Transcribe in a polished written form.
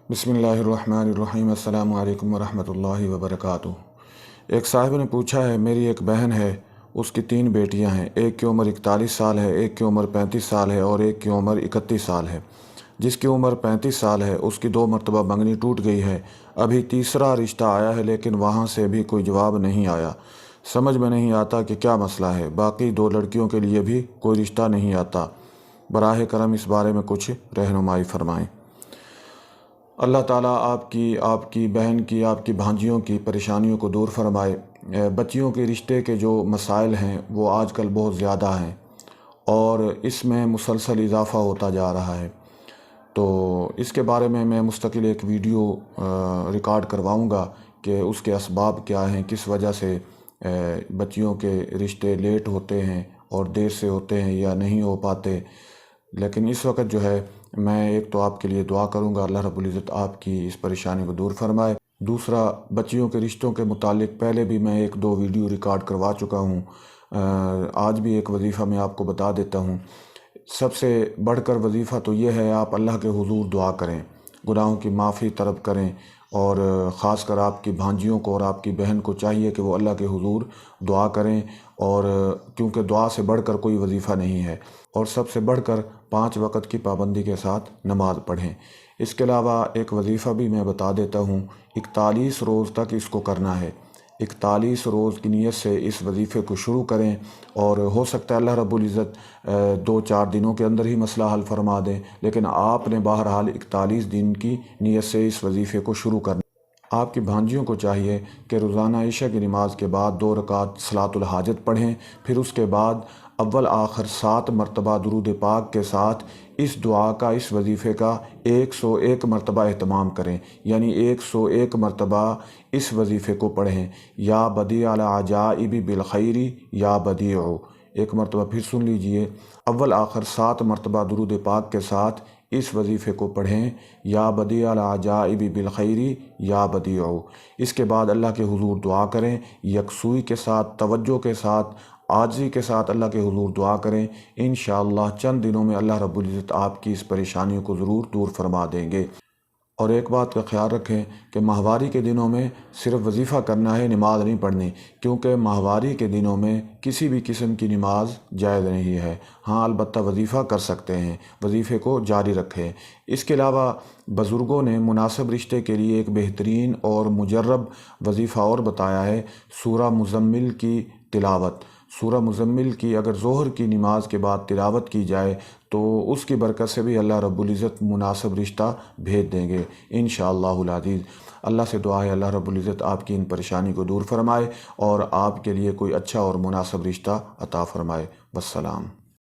बिस्मिल्लाहिर्रहमानिर्रहीम। अस्सलामु अलैकुम वरहमतुल्लाहि वबरकातुहू। एक साहिब ने पूछा है, मेरी एक बहन है, उसकी 3 बेटियां हैं। एक की उम्र 41 साल है, एक की उम्र 35 साल है और एक की उम्र 31 साल है। जिसकी उम्र 35 साल है उसकी 2 मरतबा मंगनी टूट गई है। अभी तीसरा रिश्ता आया है लेकिन वहाँ से भी कोई जवाब नहीं आया। समझ में नहीं आता कि क्या मसला है। बाकी 2 लड़कियों के लिए भी कोई रिश्ता नहीं आता। बराह करम इस बारे में कुछ रहनुमाई फरमाएँ। अल्लाह ताला आपकी आपकी बहन की, आपकी भांजियों की परेशानियों को दूर फरमाए। बच्चियों के रिश्ते के जो मसाइल हैं वो आजकल बहुत ज़्यादा हैं और इसमें मुसलसल इजाफ़ा होता जा रहा है। तो इसके बारे में मैं मुस्तकिल एक वीडियो रिकॉर्ड करवाऊंगा कि उसके असबाब क्या हैं, किस वजह से बच्चियों के रिश्ते लेट होते हैं और देर से होते हैं या नहीं हो पाते। लेकिन इस वक्त जो है मैं एक तो आपके लिए दुआ करूंगा, अल्लाह रब्बुल इज़्ज़त आपकी इस परेशानी को दूर फरमाए। दूसरा, बच्चियों के रिश्तों के मुतालिक पहले भी मैं 1-2 वीडियो रिकॉर्ड करवा चुका हूँ। आज भी एक वजीफ़ा मैं आपको बता देता हूँ। सबसे बढ़कर वजीफ़ा तो ये है, आप अल्लाह के हुजूर दुआ करें, गुनाहों की माफ़ी तलब करें और ख़ास कर आपकी भांजियों को और आपकी बहन को चाहिए कि वो अल्लाह के हुजूर दुआ करें। और क्योंकि दुआ से बढ़कर कोई वजीफ़ा नहीं है। और सबसे बढ़कर 5 वक़्त की पाबंदी के साथ नमाज़ पढ़ें। इसके अलावा एक वजीफ़ा भी मैं बता देता हूँ, 41 रोज़ तक इसको करना है। 41 रोज़ की नीयत से इस वजीफ़े को शुरू करें और हो सकता है अल्लाह रब्बुल इज़्ज़त 2-4 दिनों के अंदर ही मसला हल फरमा दें, लेकिन आपने बहरहाल 41 दिन की नीयत से इस वजीफ़े को शुरू करना। आपकी भांजियों को चाहिए कि रोज़ाना इशा की नमाज के बाद 2 रकात सलातुल हाजत पढ़ें। फिर उसके बाद अव्वल आखिर 7 मरतबा दुरूद पाक के साथ इस दुआ का, इस वजीफ़े का 101 मरतबा एहतमाम करें। यानी 101 मरतबा इस वजीफ़े को पढ़ें। या बदी अल अजाइबी बिल खैरी या बदीउ। एक मरतबा फिर सुन लीजिए, अव्वल आखिर 7 मरतबा दुरूद पाक के साथ इस वजीफ़े को पढ़ें। या बदी अल अजाइबी बिल खैरी या बदीउ। इसके बाद अल्लाह के हुजूर दुआ करें, यकसुई के साथ, तवज्जो के साथ, आजी के साथ अल्लाह के हुजूर दुआ करें। इंशाअल्लाह चंद दिनों में अल्लाह रब्बुल इज़्ज़त आपकी इस परेशानियों को ज़रूर दूर फरमा देंगे। और एक बात का ख्याल रखें कि माहवारी के दिनों में सिर्फ वजीफ़ा करना है, नमाज नहीं पढ़नी, क्योंकि माहवारी के दिनों में किसी भी किस्म की नमाज जायज़ नहीं है। हाँ, अलबत्ता वजीफ़ा कर सकते हैं, वजीफ़े को जारी रखें। इसके अलावा बुज़ुर्गों ने मुनासिब रिश्ते के लिए एक बेहतरीन और मुजर्रब वजीफ़ा और बताया है, सूरा मुज़म्मिल की तिलावत। सूरा मुज़म्मिल की अगर ज़ोहर की नमाज के बाद तिलावत की जाए तो उसकी बरकत से भी अल्लाह रब्बुल इज़्ज़त मुनासिब रिश्ता भेज देंगे इंशाअल्लाहुल अज़ीज़। अल्लाह से दुआ है अल्लाह रब्बुल इज़्ज़त आपकी इन परेशानी को दूर फरमाए और आपके लिए कोई अच्छा और मुनासिब रिश्ता अता फरमाए। वस्सलाम।